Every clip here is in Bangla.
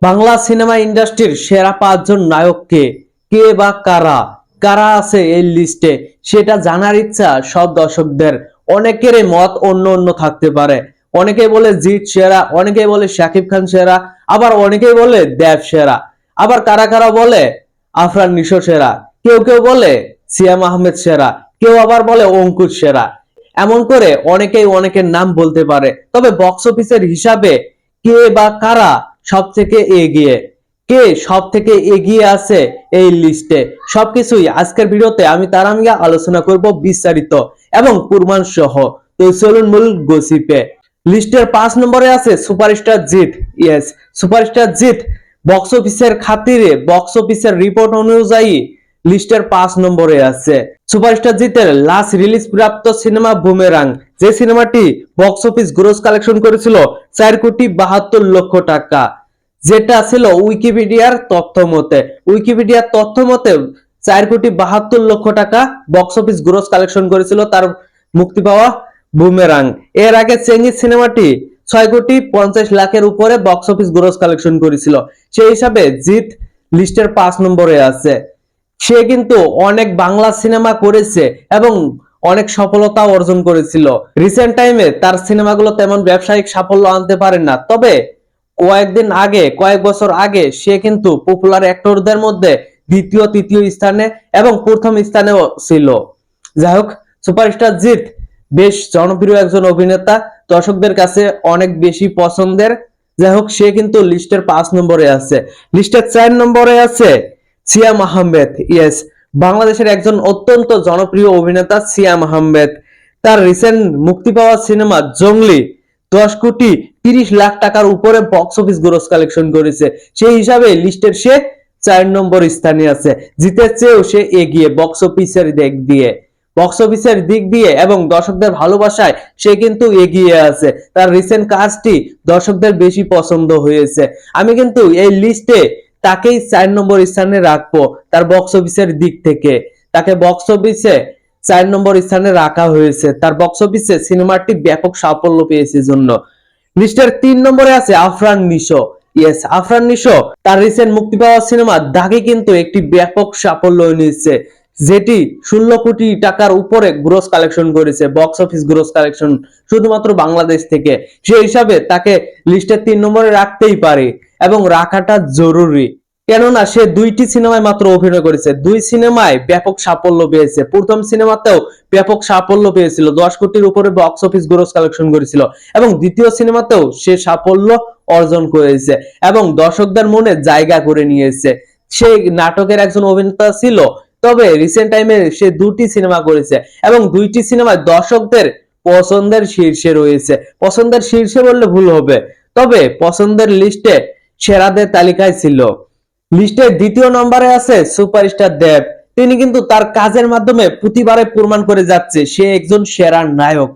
বাংলা সিনেমা ইন্ডাস্ট্রির সেরা 5 জন নায়ক কে, কে বা কারা কারা আছে এই লিস্টে, সেটা জানার ইচ্ছা সব দর্শকদের। অনেকেরই মত অন্য অন্য থাকতে পারে। অনেকেই বলে জিৎ সেরা, অনেকেই বলে শাকিব খান সেরা, আবার অনেকেই বলে দেব সেরা, আবার কারা কারা বলে আফরান নিশো সেরা, কেউ কেউ বলে সিয়াম আহমেদ সেরা, কেউ আবার বলে অঙ্কুশ সেরা। এমন করে অনেকেই অনেকের নাম বলতে পারে। তবে বক্স অফিসের হিসাবে কে বা কারা সব থেকে এগিয়ে, কে সব থেকে এগিয়ে আছে এই লিস্টে, সবকিছুই আজকের ভিডিওতে আমি তারামিয়া আলোচনা করব বিস্তারিত এবং প্রমাণ সহ। তো চলুন মূল গসিপে। লিস্টের 5 নম্বরে আছে superstar Jeet. Yes, superstar Jeet box অফিসের খাতিরে, বক্স অফিসের রিপোর্ট অনুযায়ী লিস্টের 5 নম্বরে আছে। সুপারস্টার জিতের লাস্ট রিলিজ প্রাপ্ত সিনেমা বুমেরাং, যে সিনেমাটি বক্স অফিস গ্রোস কালেকশন করেছিল 4,72,00,000 টাকা, যেটা ছিল উইকিপিডিয়ার তথ্য মতে। উইকিপিডিয়ার তথ্য মতে 4,72,00,000 টাকা বক্স অফিস গ্রোস কালেকশন করেছিল তার মুক্তি পাওয়া বুমেরাং। এর আগে চেঙ্গিস সিনেমাটি 6,50,00,000 উপরে বক্স অফিস গ্রোস কালেকশন করেছিল। সেই হিসাবে জিৎ লিস্টের 5 নম্বরে আছে। সে কিন্তু অনেক বাংলা সিনেমা করেছে এবং অনেক সফলতা অর্জন করেছিল। রিসেন্ট টাইমে তার সিনেমাগুলো তেমন ব্যবসায়িক সাফল্য আনতে পারে না, তবে কয়েকদিন আগে, কয়েক বছর আগে সে কিন্তু পপুলার অ্যাক্টরদের মধ্যে দ্বিতীয় তৃতীয় স্থানে এবং প্রথম স্থানেও ছিল। যাই হোক, সুপারস্টার জিৎ বেশ জনপ্রিয় একজন অভিনেতা, দর্শকদের কাছে অনেক বেশি পছন্দের। যাই হোক, সে কিন্তু লিস্টের 5 নম্বরে আছে। লিস্টের 4 নম্বরে আছে সিয়াম আহমেদ। ইয়েস, বাংলাদেশের একজন অত্যন্ত জনপ্রিয় অভিনেতা সিয়াম আহমেদ। তার রিসেন্ট মুক্তি পাওয়া সিনেমা জঙ্গলি 10,30,00,000 টাকার উপরে বক্স অফিস গ্রোস কালেকশন করেছে। সেই হিসাবে লিস্টের সে 4 নম্বর স্থানে আছে। জিতের চেয়েও সে এগিয়ে বক্স অফিসের দিক দিয়ে, বক্স অফিসের দিক দিয়ে এবং দর্শকদের ভালোবাসায় সে কিন্তু এগিয়ে আছে। তার রিসেন্ট কাজটি দর্শকদের বেশি পছন্দ হয়েছে। আমি কিন্তু এই লিস্টে তাকেই 4 নম্বর স্থানে রাখবো। তার বক্স অফিসের দিক থেকে তাকে বক্স অফিসে 4 নম্বর স্থানে রাখা হয়েছে। তার বক্স অফিসে সিনেমাটি ব্যাপক সাফল্য পেয়েছে জন্য। লিস্টের 3 নম্বরে আছে আফরান নিশো। ইয়েস, আফরান নিশো তার রিসেন্ট মুক্তি পাওয়া সিনেমা দাগে কিন্তু একটি ব্যাপক সাফল্য নিয়েছে, যেটি 16 কোটি টাকার উপরে গ্রোস কালেকশন করেছে, বক্স অফিস গ্রোস কালেকশন শুধুমাত্র বাংলাদেশ থেকে। সেই হিসাবে তাকে লিস্টের 3 নম্বরে রাখতেই পারে এবং রাখাটা জরুরি, কেননা সে 2টি সিনেমায় মাত্র অভিনয় করেছে, 2 সিনেমায় ব্যাপক সাফল্য পেয়েছে। প্রথম সিনেমাতেও ব্যাপক সাফল্য পেয়েছিল, 10 কোটির উপরে বক্স অফিস গ্রোস কালেকশন করেছিল, এবং দ্বিতীয় সিনেমাতেও সে সাফল্য অর্জন করেছে এবং দর্শকদের মনে জায়গা করে নিয়েছে। সে নাটকের একজন অভিনেতা ছিল, তবে রিসেন্ট টাইমে সে 2টি সিনেমা করেছে এবং 2টি সিনেমায় দর্শকদের পছন্দের শীর্ষে রয়েছে। পছন্দের শীর্ষে বললে ভুল হবে, তবে পছন্দের লিস্টে সেরাদের তালিকায় ছিল। লিস্টের 2য় নম্বরে আছে সুপারস্টার দেব। তিনি কিন্তু তার কাজের মাধ্যমে প্রতিবারে প্রমাণ করে যাচ্ছে সে একজন সেরা নায়ক।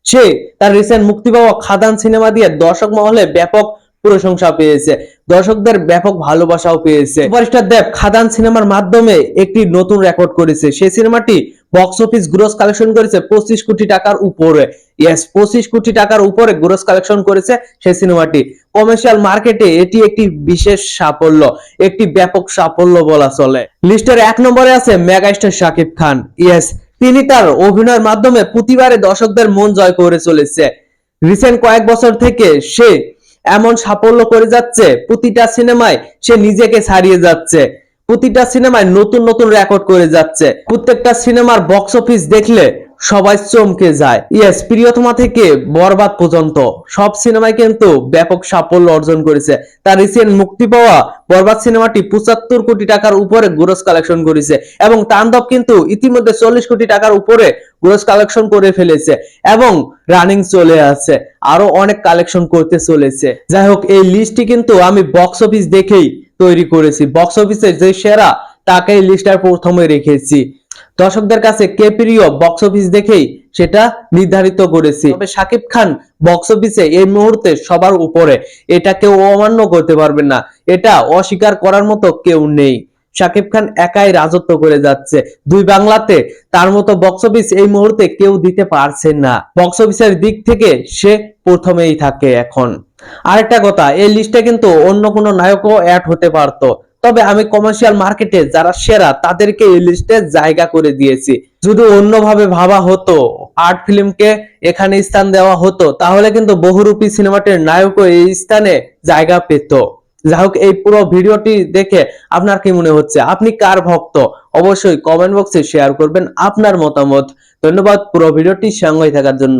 সে তার রিসেন্ট মুক্তি পাওয়া খাদান সিনেমা দিয়ে দর্শক মহলে ব্যাপক প্রশংসা পেয়েছে, দর্শকদের ব্যাপক ভালোবাসাও পেয়েছে। সুপারস্টার দেব খাদান সিনেমার মাধ্যমে একটি নতুন রেকর্ড করেছে। সেই সিনেমাটি বক্স অফিস গ্রোস কালেকশন করেছে 25 কোটি টাকার উপরে। ইয়েস, 25 কোটি টাকার উপরে গ্রোস কালেকশন করেছে সেই সিনেমাটি। কমার্শিয়াল মার্কেটে এটি একটি বিশেষ সাফল্য, একটি ব্যাপক সাফল্য বলা চলে। লিস্টের 1 নম্বরে আছে মেগাস্টার শাকিব খান। ইয়েস, তিনি তার অভিনয়ের মাধ্যমে প্রতিবারে দর্শকদের মন জয় করে চলেছে। রিসেন্ট কয়েক বছর থেকে সে এমন সাফল্য করে যাচ্ছে, প্রতিটা সিনেমায় সে নিজেকে ছাড়িয়ে যাচ্ছে, প্রতিটা সিনেমায় নতুন নতুন রেকর্ড করে যাচ্ছে। প্রত্যেকটা সিনেমার বক্স অফিস দেখলে সবাই চমকে যায়। ইয়েস, প্রিয়তমা থেকে বরবাদ পর্যন্ত সব সিনেমায় কিন্তু ব্যাপক সাফল্য অর্জন করেছে। তার রিসেন্ট মুক্তি পাওয়া বরবাদ সিনেমাটি 75 কোটি টাকার উপরে গ্রোস কালেকশন করেছে এবং তাণ্ডব কিন্তু ইতিমধ্যে 40 কোটি টাকার উপরে গ্রোস কালেকশন করে ফেলেছে এবং রানিং চলে আছে, আরো অনেক কালেকশন করতে চলেছে। যাই হোক, এই লিস্টটি কিন্তু আমি বক্স অফিস দেখেই তৈরি করেছি। বক্স অফিসে যে সেরা তাকে লিস্টার প্রথমে রেখেছি। দর্শকদের কাছে কে প্রিয় বক্স অফিস দেখেই সেটা নির্ধারিত করেছি। তবে শাকিব খান বক্স অফিসে এই মুহূর্তে সবার উপরে, এটা কেউ অমান্য করতে পারবেন না, এটা অস্বীকার করার মতো কেউ নেই। শাকিব খান একাই রাজত্ব করে যাচ্ছে দুই বাংলাতে। তার মতো বক্স অফিস এই মুহূর্তে কেউ দিতে পারছে না। বক্স অফিসের দিক থেকে সে প্রথমেই থাকে এখন। আরেকটা কথা, এই লিস্টে কিন্তু অন্য কোনো নায়কও অ্যাড হতে পারতো, তবে আমি কমার্শিয়াল মার্কেটে যারা সেরা তাদেরকে এই লিস্টে জায়গা করে দিয়েছি। যদি অন্যভাবে ভাবা হতো, আর্ট ফিল্মকে এখানে স্থান দেওয়া হতো, তাহলে কিন্তু বহুরূপী সিনেমাটির নায়কও এই স্থানে জায়গা পেত। যাই হোক, এই পুরো ভিডিওটি দেখে আপনার কি মনে হচ্ছে? আপনি কার ভক্ত? অবশ্যই কমেন্ট বক্সে শেয়ার করবেন আপনার মতামত। ধন্যবাদ পুরো ভিডিওটি সঙ্গে থাকার জন্য।